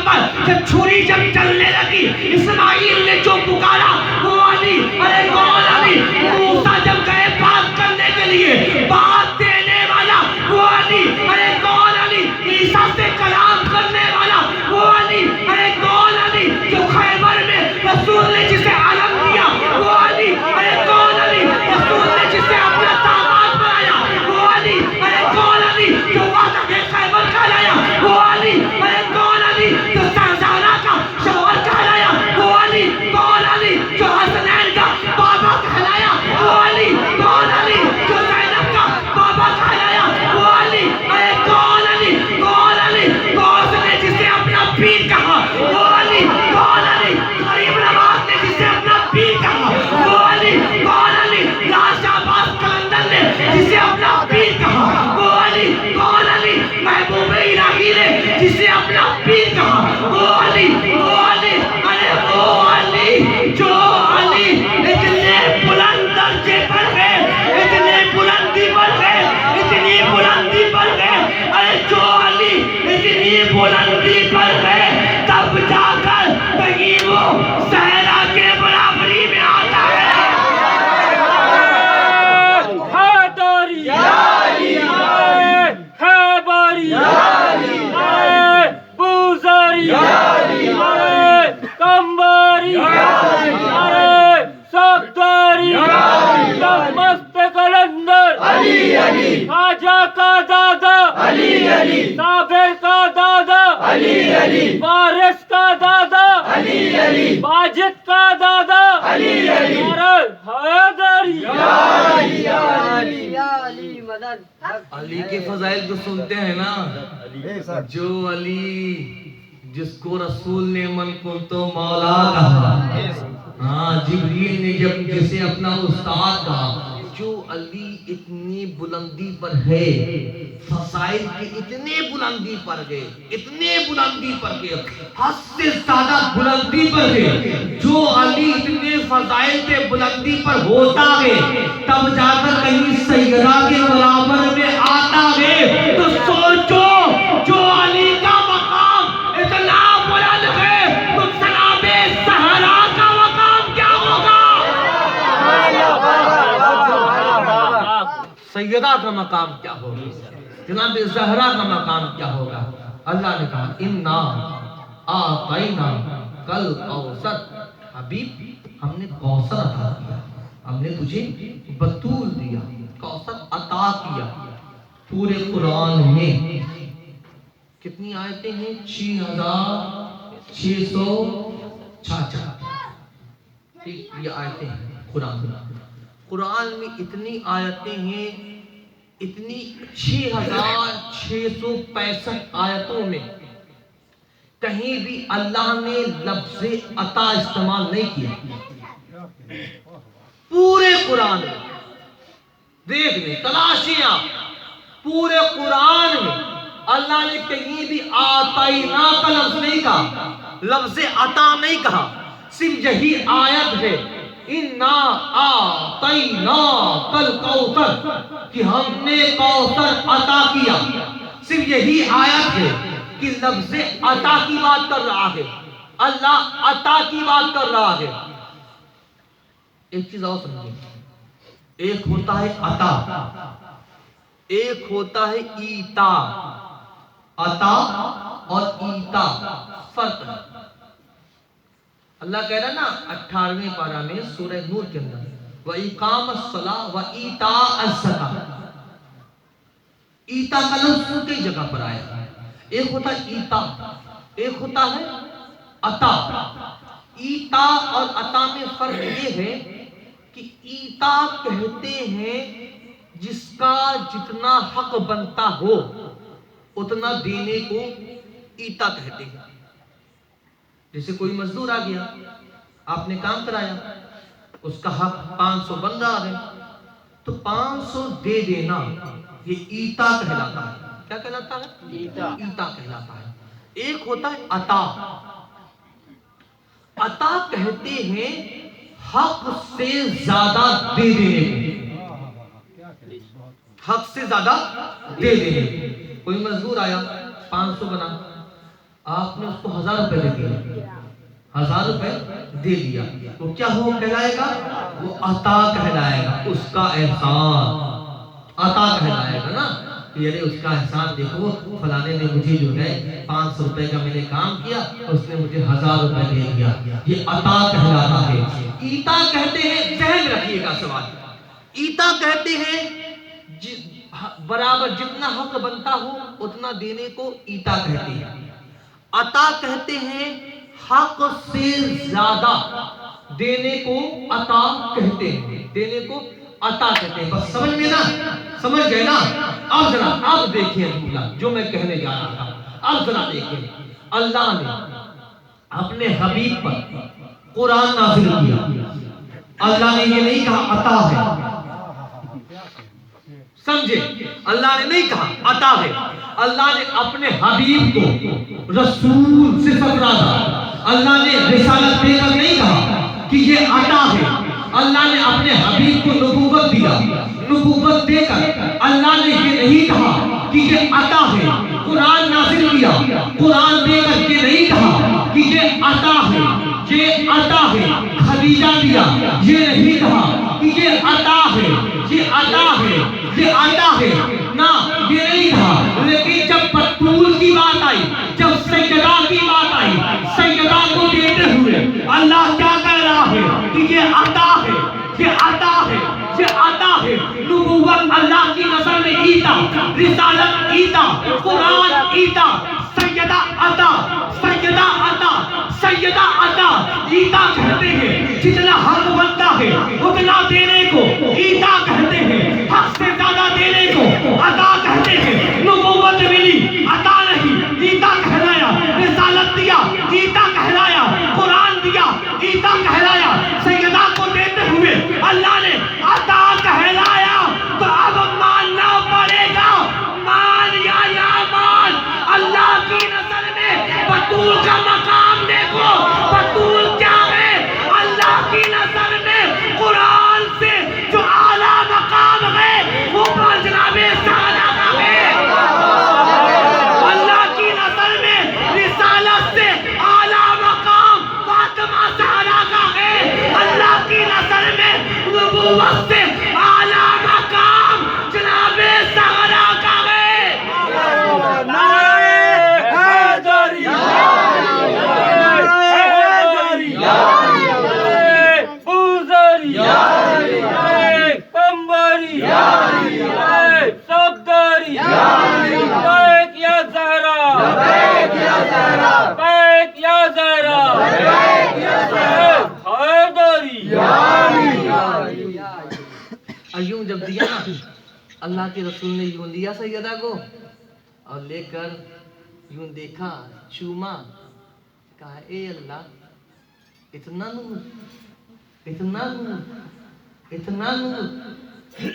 پر جب چھری جب چلنے لگی، اسماعیل نے جو پکارا وہ علی، ارے کون علی؟ موسیٰ جب گئے بات کرنے کے لیے، بات دینے والا وہ علی، ارے کون علی؟ عیسیٰ سے کلام کرنے والا وہ علی، ارے کون علی؟ جو خیبر میں رسول نے جسے علم دیا وہ علی، ارے کون علی؟ رسول نے جسے اپنا داماد بنایا وہ علی، ارے کون علی؟ جو وعدہ کے خیبر کہلایا وہ علی، ارے کون علی؟ جو سرزانہ کا شوہر کہلایا وہ علی، کون علی؟ جو حسنین کا بابا کہلایا وہ علی، کون علی؟ جو زینب کا بابا کہلایا وہ علی، ارے کون علی؟ کون علی؟ غوث نے جسے اپنا پیر کہا وہ علی، کون علی؟ غریب نواز نے جسے اپنا پیر کہا وہ علی، کون علی؟ راز عباس قلندر نے جسے اپنا پیر کہا وہ علی، کون علی؟ محبوب الہی نے جسے اپنا پیر کہا وہ علی، وہ علی، ارے وہ علی جو علی اتنے بلند درجے پر ہے، اتنے بلندی پر ہے، اتنی بلندی پر ہے، ارے جو علی اتنی بلندی پر ہے، تب جا کر کہیں وہ صحرا کے برابری میں آتا ہے۔ حیدری خیبری بوزری کمبری صفدری مست قلندر خواجہ کا دادا صابر کا دادا وارث کا دادا ماجد کا دادا حیدری۔ علی کے فضائل تو سنتے ہیں نا، جو علی جس کو رسول نے من کو تو مولا کہا، ہاں جبریل نے جب جسے اپنا استاد کہا، جو علی اتنی بلندی پر ہے، فضائل کی اتنے بلندی پر گئے، اتنے بلندی پر گئے، حد سے زیادہ بلندی پر گئے، جو علی اتنے فضائل کے بلندی پر ہوتا گئے، تب جا کر کہیں سیدہ کے برابر میں آتا گئے، تو سوچو جو علی کا مقام اتنا بلند ہے تو جناب زہرا کا مقام کیا ہوگا؟ سیدہ کا مقام کیا ہوگا؟ جناب زہرا کا مقام کیا ہوگا؟ اللہ نے کہا اِنَّا آتَيْنَا کل کوثر، حبیب ہم نے کوثر عطا کیا، ہم نے تجھے بطول دیا، کوثر عطا کیا۔ پورے قرآن میں کتنی آیتیں ہیں؟ 6666 یہ آیتیں ہیں قرآن میں اتنی آیتیں ہیں، اتنی 6665 آیتوں میں کہیں بھی اللہ نے لفظ عطا استعمال نہیں کیا۔ پورے قرآن میں دیکھ لیں، تلاشیں آپ، پورے قرآن میں اللہ نے کہیں بھی آتینا کا لفظ نہیں کہا، لفظ عطا نہیں کہا، صرف یہی آیت ہے اِنَّا آتَيْنَاكَ الْكَوْثَرَ کہ ہم نے کوثر عطا کیا، صرف یہی آیت ہے کہ لفظ عطا کی بات کر رہا ہے، اللہ عطا کی بات کر رہا ہے۔ ایک چیز اور سمجھیں، ایک ہوتا ہے عطا، ایک ہوتا ہے ایتا۔ عطا اور ایتا فرق ہے۔ اللہ کہہ رہا ہے نا 18ویں پارہ میں سورہ نور کے اندر وَإِقَامَ الصَّلَاةِ وَإِيتَاءَ الزَّكَاةِ، ایتا کا لفظ کئی جگہ پر آیا ہے۔ ایک ہوتا ہے ایتا، ایک ہوتا ہے عطا۔ ایتا اور عطا میں فرق یہ ہے کہ ایتا کہتے ہیں جس کا جتنا حق بنتا ہو اتنا دینے کو ایتا کہتے ہیں۔ جیسے کوئی مزدور آ گیا، آپ نے کام کرایا، اس کا حق 500 بن رہا ہے تو 500 دے دینا، یہ ایتا کہلاتا ہے۔ کیا کہلاتا ہے؟ ایتا کہلاتا ہے۔ ایک ہوتا ہے عطا۔ عطا کہتے ہیں حق سے زیادہ دے دینے کو، حق سے زیادہ دے دینے کو۔ کوئی مزدور آیا، 500 بنا، آپ نے اس کو 1000 روپے دے دیا، 1000 روپے دے دیا، وہ کیا ہو کہلائے گا؟ وہ عطا کہلائے گا، اس کا احسان عطا کہلائے گا نا، کہ ارے اس کا احسان دیکھو، فلانے نے مجھے جو ہے 500 روپے کا میں نے کام کیا، اس نے مجھے 1000 روپے دے دیا، یہ عطا کہلاتا ہے۔ ایتا کہتے ہیں، ذہن رکھیے گا سوال، ایتا کہتے ہیں برابر جتنا حق بنتا ہو اتنا دینے کو ایتا کہتے ہیں۔ عطا کہتے ہیں حق سے زیادہ دینے کو عطا کہتے ہیں، دینے کو عطا کہتے ہیں۔ بس سمجھ میں نا، سمجھ گئے نا؟ اب ذرا اب دیکھیں جو میں کہنے جا رہا تھا، اب ذرا دیکھیں اللہ نے اپنے حبیب پر قرآن نازل کیا، اللہ نے یہ نہیں کہا عطا ہے، سمجھے؟ اللہ نے نہیں کہا عطا ہے، اللہ نے اپنے حبیب کو رسول سے سفرازا، اللہ نے رسالت دے کر نہیں کہا کہ یہ عطا ہے، اللہ نے اپنے حبیب کو نبوت دیا، نبوت دے کر اللہ نے یہ نہیں کہا کہ یہ عطا ہے، قرآن نازل کیا، قرآن دے کر یہ نہیں کہا کہ یہ عطا ہے، یہ عطا ہے، خدیجہ دیا، یہ نہیں کہا کہ یہ عطا ہے، یہ عطا ہے، یہ عطا ہے، نہ یہ نہیں کہا۔ لیکن جب بطول کی بات آئی، جب سیدہ کی بات آئی، سیدہ کو دیتے ہوئے اللہ کیا کہہ رہا ہے کہ یہ عطا ہے، یہ عطا ہے، یہ عطا ہے۔ نبوت اللہ کی نظر میں ایتا، رسالت ایتا، قرآن ایتا، سیدہ عطا، سیدہ عطا، سیدہ عطا، ایتا کہتے ہیں جتنا حق بنتا ہے اتنا دینے کو ایتا کہتے ہیں، حق سے زیادہ دینے کو عطا کہتے ہیں۔ نبوت ملی، عطا نہیں، ایتا کہلایا، رسالت دیا، ایتا کہلایا، قرآن دیا، ایتا کہلایا، سیدہ کو دیتے ہوئے اللہ نے عطا کہلایا، تو اب ماننا پڑے گا، مان یا نہ مان، اللہ کی نظر میں بطول کا مقام دیکھو، بطول کیا ہے اللہ کی نظر میں؟ قرآن سے جو اعلیٰ مقام ہے وہ جناب سعادہ کا ہے، اللہ کی نظر میں رسالت سے اعلیٰ مقام فاطمہ زہرا کا ہے، اللہ کی نظر میں نبوت سے اعلیٰ مقام جناب زہرا کا ہے۔ ایوں جب دیا نا، اللہ کے رسول نے یوں لیا سیدہ کو اور لے کر یوں دیکھا، چوما، کہا اے اللہ اتنا نور، اتنا نور، اتنا نور۔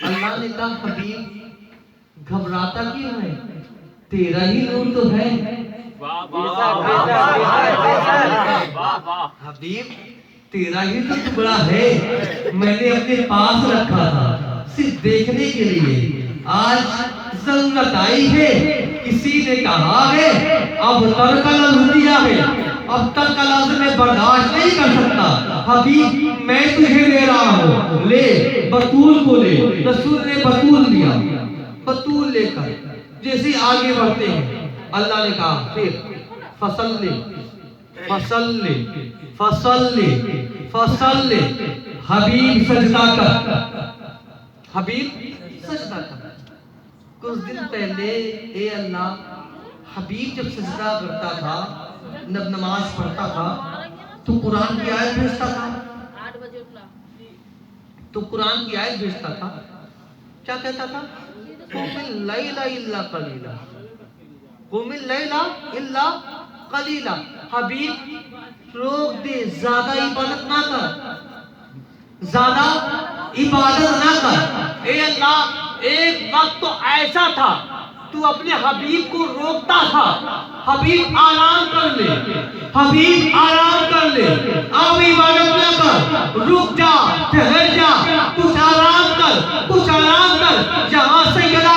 اللہ نے کہا حبیب گھبراتا کیوں ہے، تیرا ہی نور تو ہے۔ حبیب تیرا ہی تو ٹکڑا ہے، میں نے اپنے پاس رکھا تھا صرف دیکھنے کے لیے، آج ضرورت آئی ہے، کسی نے کہا ہے اب ترک لفظ دیا ہے، اب ترک لفظ میں برداشت نہیں کر سکتا، حبیب میں تجھے لے رہا ہوں، لے بطول کو لے۔ رسول نے بطول دیا، بطول لے کر جیسے آگے بڑھتے ہیں اللہ نے کہا پھر فصل فصل فصل فصل، حبیب سجدہ کر، حبیب سجدہ کر۔ کچھ دن پہلے اے اللہ حبیب جب سجدہ کرتا تھا، نماز پڑھتا تھا تو قرآن کی آیت بھیجتا تھا، تو قرآن کی آیت بھیجتا تھا، کیا کہتا تھا؟ قم اللیل الا قلیلا، قم اللیل الا قلیلا۔ حبیب روک دے، زیادہ عبادت نہ کر، زیادہ عبادت نہ کر۔ اے اللہ ایک وقت تو ایسا تھا تو اپنے حبیب کو روکتا تھا، حبیب آرام کر لے، حبیب آرام کر لے، اب عبادت نہ کر، رک جا، ٹھہر جا، کچھ آرام کر، کچھ آرام کر۔ جہاں سیدہ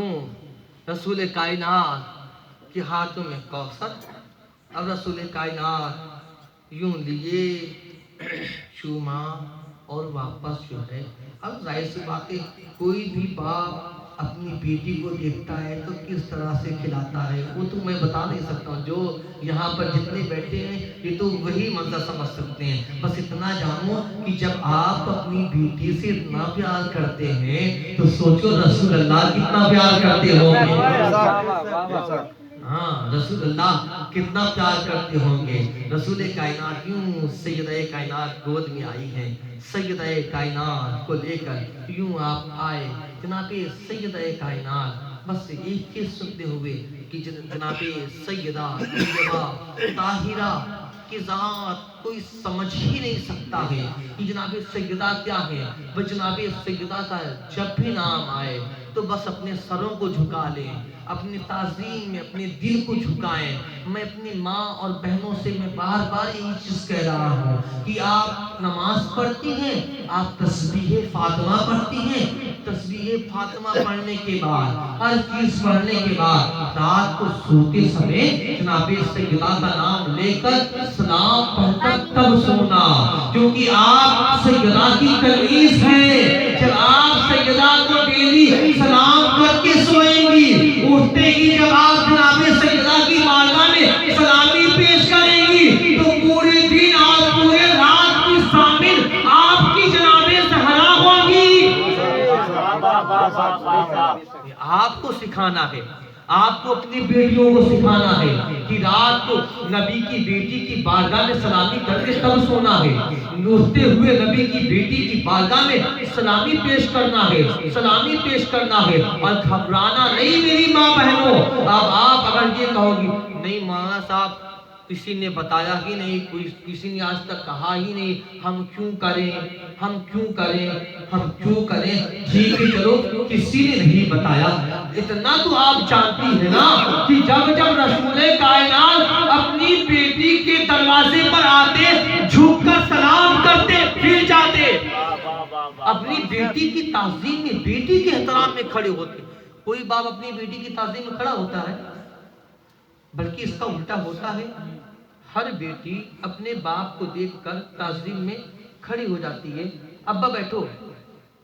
یوں رسول کائنات کے ہاتھوں میں کوثر، اب رسول کائنات یوں لیے چوما اور واپس جو ہے، اب ظاہر سی بات ہے کوئی بھی باپ اپنی بیٹی کو دیکھتا ہے تو کس طرح سے کھلاتا ہے وہ تو میں بتا نہیں سکتا ہوں، جو یہاں پر جتنے بیٹھے ہیں یہ تو وہی منظر سمجھ سکتے ہیں، بس اتنا جانو کہ جب آپ اپنی بیٹی سے اتنا پیار کرتے ہیں تو سوچو رسول اللہ کتنا پیار کرتے ہوں گے۔ ہاں رسول اللہ کتنا پیار کرتے ہوں گے۔ رسول کائنات یوں سیدہ کائنات گود میں آئی ہیں، سیدہ کائنات کو لے کر یوں آپ آئے، جناب سیدہ کائنات بس ایک چیز سنتے ہوئے کہ جناب سیدہ طیبہ طاہرہ کی ذات کوئی سمجھ ہی نہیں سکتا ہے کہ جناب سیدہ کیا ہے، بس جناب سیدہ کا جب بھی نام آئے تو بس اپنے سروں کو جھکا لیں، اپنی تعظیم میں اپنے دل کو جھکائیں۔ میں اپنی ماں اور بہنوں سے میں بار بار یہی چیز کہہ رہا ہوں کہ آپ نماز پڑھتی ہیں، آپ تسبیح فاطمہ پڑھتی ہیں، تسبیح فاطمہ پڑھنے کے بعد ہر چیز پڑھنے کے بعد رات کو سوتے سمے جناب سیدہ کا نام لے کر سلام پڑھ کر تب سونا، کیونکہ آپ سیدہ کی تلمیذ ہیں۔ جب آپ سیدہ کو ڈیلی سلام کر کے سوئیں گی، اٹھتے ہی جب آپ جناب سیدہ کی بارگاہ میں سلامی پیش کریں گی تو پورے دن اور پورے رات کی شامل آپ کی جناب زہرا ہوگی۔ آپ کو سکھانا ہے، آپ کو اپنی بیٹیوں کو سکھانا ہے کہ رات کو نبی کی بیٹی کی بارگاہ میں سلامی کر کے تب سونا ہے، اٹھتے ہوئے نبی کی بیٹی کی بارگاہ میں سلامی پیش کرنا ہے، سلامی پیش کرنا ہے، اور گھبرانا نہیں میری ماں بہنوں۔ اب آپ اگر یہ کہو گی نہیں مولانا صاحب کسی نے بتایا ہی نہیں، کسی نے آج تک کہا ہی نہیں، ہم کیوں کریں، ہم کیوں کریں، ہم کیوں کریں، ٹھیک ہے چلو کسی نے نہیں بتایا، اتنا تو آپ جانتی ہیں نا کہ جب رسول کائنات اپنی بیٹی کے دروازے پر آتے جھک کر سلام کرتے پھر جاتے، اپنی بیٹی کی تعظیم میں بیٹی کے احترام میں کھڑے ہوتے۔ کوئی باپ اپنی بیٹی کی تعظیم میں کھڑا ہوتا ہے؟ بلکہ اس کا الٹا ہوتا ہے، ہر بیٹی اپنے باپ کو دیکھ کر تعظیم میں کھڑی ہو جاتی ہے، ابا بیٹھو،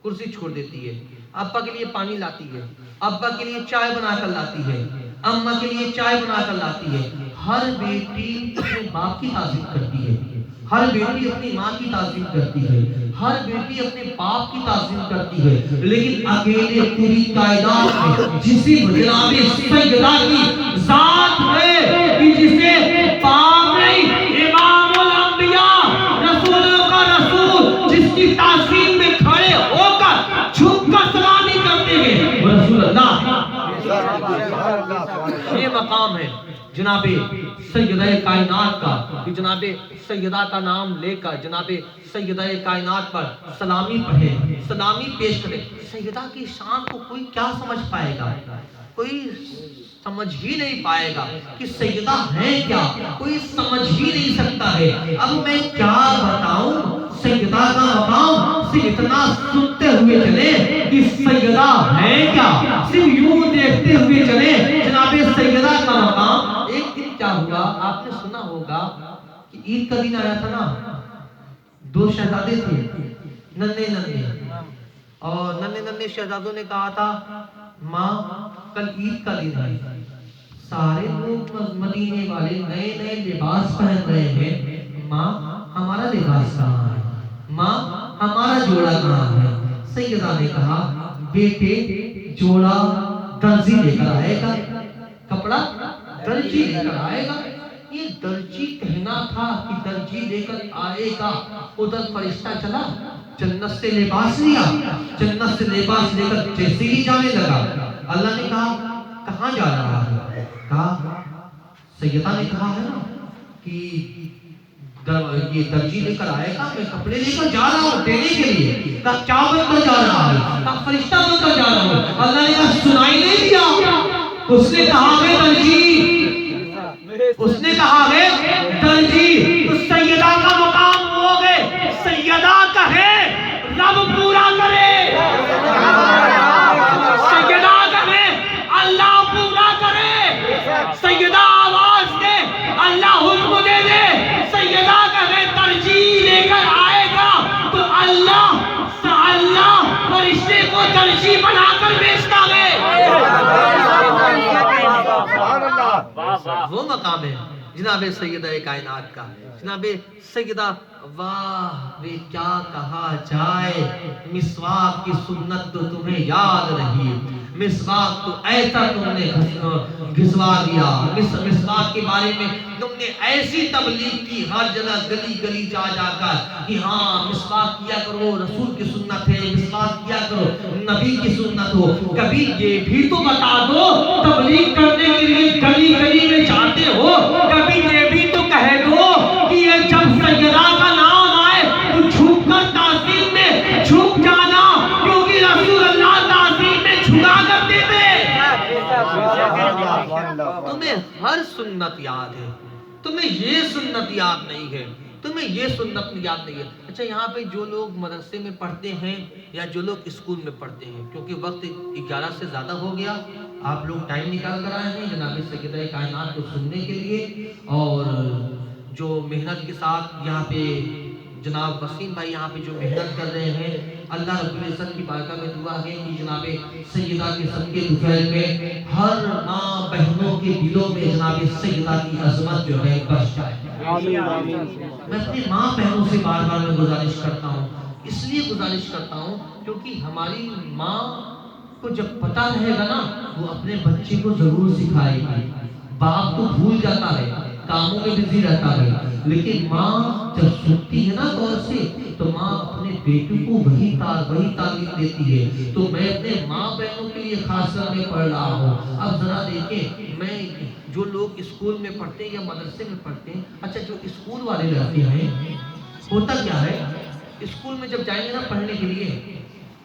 کرسی چھوڑ دیتی ہے، ابا کے لیے پانی لاتی ہے، ابا کے لیے چائے بنا کر لاتی ہے، اماں کے لیے چائے بنا کر لاتی ہے۔ ہر بیٹی اپنے باپ کی تعظیم کرتی ہے، ہر بیٹی اپنی ماں کی تعظیم کرتی ہے، ہر بیٹی اپنے باپ کی تعظیم کرتی ہے، لیکن اکیلے پوری کائنات میں جسی جناب سیدہ کی ذات ہے کہ جسے باپ نہیں امام الانبیاء رسولوں کا رسول جس کی تعظیم میں کھڑے ہو کر جھک کر سلامی کرتے ہیں وہ رسول اللہ۔ یہ مقام ہے جناب سیدہ کائنات کا کہ جناب سیدہ کا نام لے کر جناب سیدہ کائنات پر سلامی پڑھے، سلامی پیش کرے۔ سیدہ کی شان کو کوئی کیا سمجھ پائے گا؟ کوئی سمجھ ہی نہیں پائے گا کہ سیدہ ہے کیا، کوئی سمجھ ہی نہیں سکتا ہے۔ اب میں کیا بتاؤں سیدہ کا مقام، صرف اتنا سنتے ہوئے چلے کہ سیدہ ہے کیا، صرف یوں دیکھتے ہوئے چلے جناب سیدہ کا مقام۔ ایک دن کیا ہوا آپ نے سنا ہوگا کہ عید کا دن آیا تھا نا، دو شہزادے تھے ننھے ننھے، اور ننھے شہزادوں نے کہا تھا ماں کل عید کا دن ہے، سارے لوگ مدینے والے نئے نئے لباس پہن رہے ہیں، ماں ہمارا لباس کہاں ہے، ماں ہمارا جوڑا کہاں ہے؟ سیدہ نے کہا بیٹے جوڑا درزی لے کر آئے گا، کپڑا درجی لے کر آئے گا۔ یہ درجی کہنا تھا کہ درجی لے کر آئے گا، ادھر فرشتہ چلا جنت سے لباس لیا، جنت سے لباس لے کر جیسے ہی جانے لگا اللہ نے کہا کہاں جا رہا ہے؟ کہا سیدہ نے کہا ہے نا کہ یہ درجی لے کر آئے گا، میں کپڑے لے کر جا رہا ہوں دینے کے لیے۔ کہا کیا بن کر جا رہا ہے؟ کہا فرشتہ بن کر جا رہا ہوں۔ اللہ نے کہا سنائی نہیں دیا؟ اس نے کہا ہے درجی، اس نے کہا ہے درجی، تو سیدہ کا مقام ہو گئے، سیدہ کہے رب پورا کرے، سیدہ کہے مقام ہے جناب سیدہ کائنات کا. جناب سیدہ واہ وے کیا کہا جائے، مسواک کی سنت تو تمہیں یاد رہی، مسواک تو ایسا تم نے گھسوا دیا، مسواک کے بارے میں تم نے ایسی تبلیغ کی ہر جگہ گلی گلی جا جا کر کہ ہاں مسواک کیا کرو، رسول کی سنت ہے، مسواک کیا کرو، نبی کی سنت ہو. کبھی یہ بھی تو بتا دو، تبلیغ کرنے کے لیے گلی گلی میں جاتے ہو، کبھی یہ بھی تو کہہ دو کہ یہ جب سیدہ کا نام آئے تو جھک کر تعظیم میں جھک جانا، کیونکہ رسول اللہ تعظیم میں جھکا کرتے تھے. تمہیں ہر سنت یاد ہے، تمہیں یہ سنت یاد نہیں ہے، تمہیں یہ سنت یاد نہیں ہے. اچھا یہاں پہ جو لوگ مدرسے میں پڑھتے ہیں یا جو لوگ اسکول میں پڑھتے ہیں، کیونکہ وقت 11 سے زیادہ ہو گیا، آپ لوگ ٹائم نکال کر آئے ہیں جناب سیدہ کائنات کو سننے کے لیے، اور جو محنت کے ساتھ یہاں پہ جناب وسیم بھائی یہاں پہ جو محنت کر رہے ہیں، اللہ رب العزت کی بارگاہ میں دعا ہے کہ جناب سیدہ کے صدقے دوپہر میں ہر ماں بہنوں کے دلوں میں جناب سیدہ کی عظمت جو ہے بس جائے. میں اپنی ماں بہنوں سے بار بار میں گزارش کرتا ہوں، اس لیے گزارش کرتا ہوں کیونکہ ہماری ماں کو جب پتہ رہے گا نا، وہ اپنے بچے کو ضرور سکھائے گی. باپ تو بھول جاتا ہے، کاموں میں بزی رہتا ہے، لیکن ماں جب سنتی ہے نا غور سے تو ماں اپنے بیٹے کو وہی تعلیم دیتی ہے. تو میں اپنے ماں بہنوں کے لیے خاص کر میں پڑھ رہا ہوں. اب ذرا دیکھیں، میں جو لوگ اسکول میں پڑھتے ہیں یا مدرسے میں پڑھتے ہیں، اچھا جو اسکول والے رہتے ہیں، ہوتا کیا ہے، اسکول میں جب جائیں گے نا پڑھنے کے لیے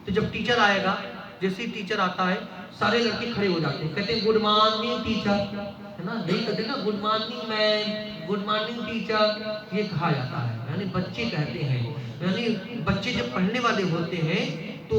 تو جب ٹیچر آئے گا، جیسے ٹیچر آتا ہے سارے لڑکے کھڑے ہو جاتے ہیں، کہتے ہیں گڈ مارننگ ٹیچر، ہے نا، نہیں کہتے نا good morning ma'am, good morning teacher, یہ کہا جاتا ہے. یعنی بچے کہتے ہیں، یعنی بچے جب پڑھنے والے ہوتے ہیں تو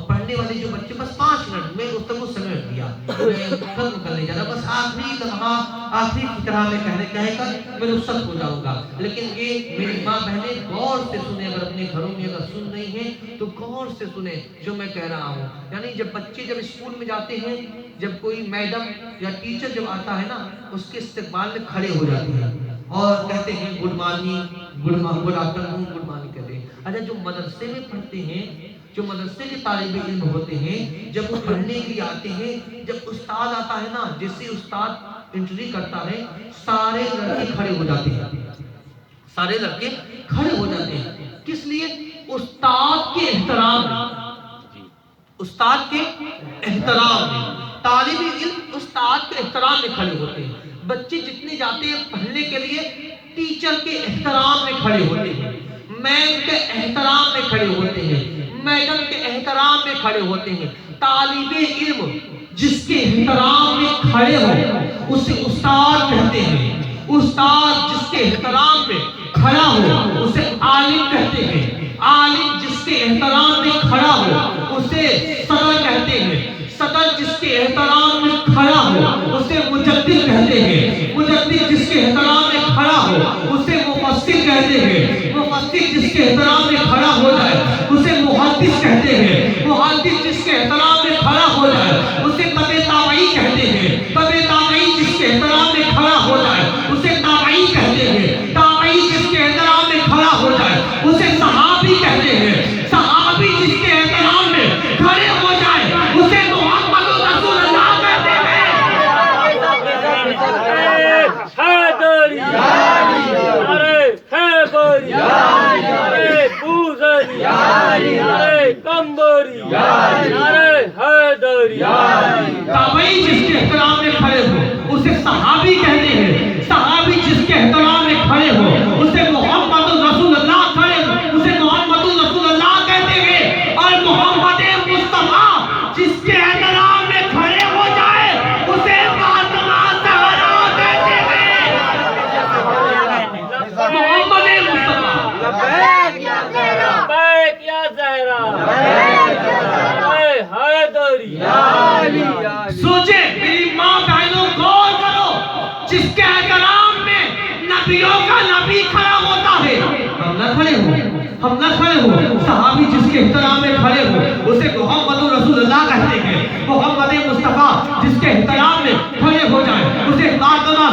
پڑھنے والے جو بچے بس 5 منٹ میں اس کو سمیٹ دیا، ختم کرنے جا رہا، بس آخری لمحہ آخری فکرہ میں کہہ کر میں رخصت ہو جاؤں گا. لیکن یہ میری ماں بہنیں غور سے سنیں، اگر اپنے گھروں میں اگر سن رہی ہیں تو غور سے سنیں جو میں کہہ رہا ہوں. یعنی جب بچے جب اسکول میں جاتے ہیں، جب کوئی میڈم یا ٹیچر جب آتا ہے نا، اس کے استقبال میں کھڑے ہو جاتے ہیں اور کہتے ہیں good morning, good afternoon, good morning کہتے ہیں. اچھا جو مدرسے میں پڑھتے ہیں، جو مدرسے کے طالب علم ہوتے ہیں، جب وہ پڑھنے کے لیے آتے ہیں، جب استاد آتا ہے نا، جیسے استاد انٹری کرتا ہے، سارے لڑکے کھڑے ہو جاتے ہیں، سارے لڑکے کھڑے ہو جاتے ہیں. کس لیے؟ استاد کے احترام میں، استاد کے احترام میں. طالب علم استاد کے احترام میں کھڑے ہوتے ہیں. بچے جتنے جاتے ہیں پڑھنے کے لیے ٹیچر کے احترام میں کھڑے ہوتے ہیں، میم کے احترام میں کھڑے ہوتے ہیں، میڈم کے احترام میں کھڑے ہوتے ہیں. طالب علم جس کے احترام میں کھڑے ہو اسے استاد کہتے ہیں. استاد جس کے احترام میں کھڑا ہو اسے عالم کہتے ہیں. عالم جس کے احترام میں کھڑا ہو اسے صدر کہتے ہیں. صدر جس کے احترام میں کھڑا ہو اسے مجدد کہتے ہیں. مجدد جس کے احترام میں کھڑا ہو اسے مفسر کہتے ہیں. مفسر جس کے احترام میں کھڑا ہو جائے اسے محدث کہتے ہیں. محدث جس کے احترام میں کھڑا ہو جائے اسے تبع تابعی کہتے ہیں. تبع تابعی جس کے احترام میں کھڑا ہو جائے اسے تابعی کہتے ہیں. تابعی جس کے احترام میں کھڑا ہو جائے اسے صحابی کہتے ہیں. صحابی جس کے احترام میں کھڑے ہو جائے اسے محمد رسول اللہ کہتے ہیں. حیدری، ارے خیبری، ارے بوزری، ارے کمبری، ارے حیدری. تابعی جس کے احترام میں کھڑے ہو اسے صحابی کہتے ہیں. صحابی جس کے احترام میں کھڑے ہو اسے محمد رسول اللہ اسے محمد رسول اللہ کہتے ہیں. اور محمد مصطفیٰ جس کے احترام میں کھڑے ہو جائے اسے فاطمہ زہرا کہتے ہیں. محمد مصطفیٰ لبیک یا زہرا، ارے حیدری. سوچے میری ماں بہنوں غور کرو، جس کے احترام میں نبیوں کا نبی کھڑا ہوتا ہے ہم نہ کھڑے ہو. صحابی جس کے احترام میں کھڑے ہو اسے محمد رسول اللہ کہتے ہیں. محمد مصطفیٰ جس کے احترام میں کھڑے ہو جائے اسے فاطمہ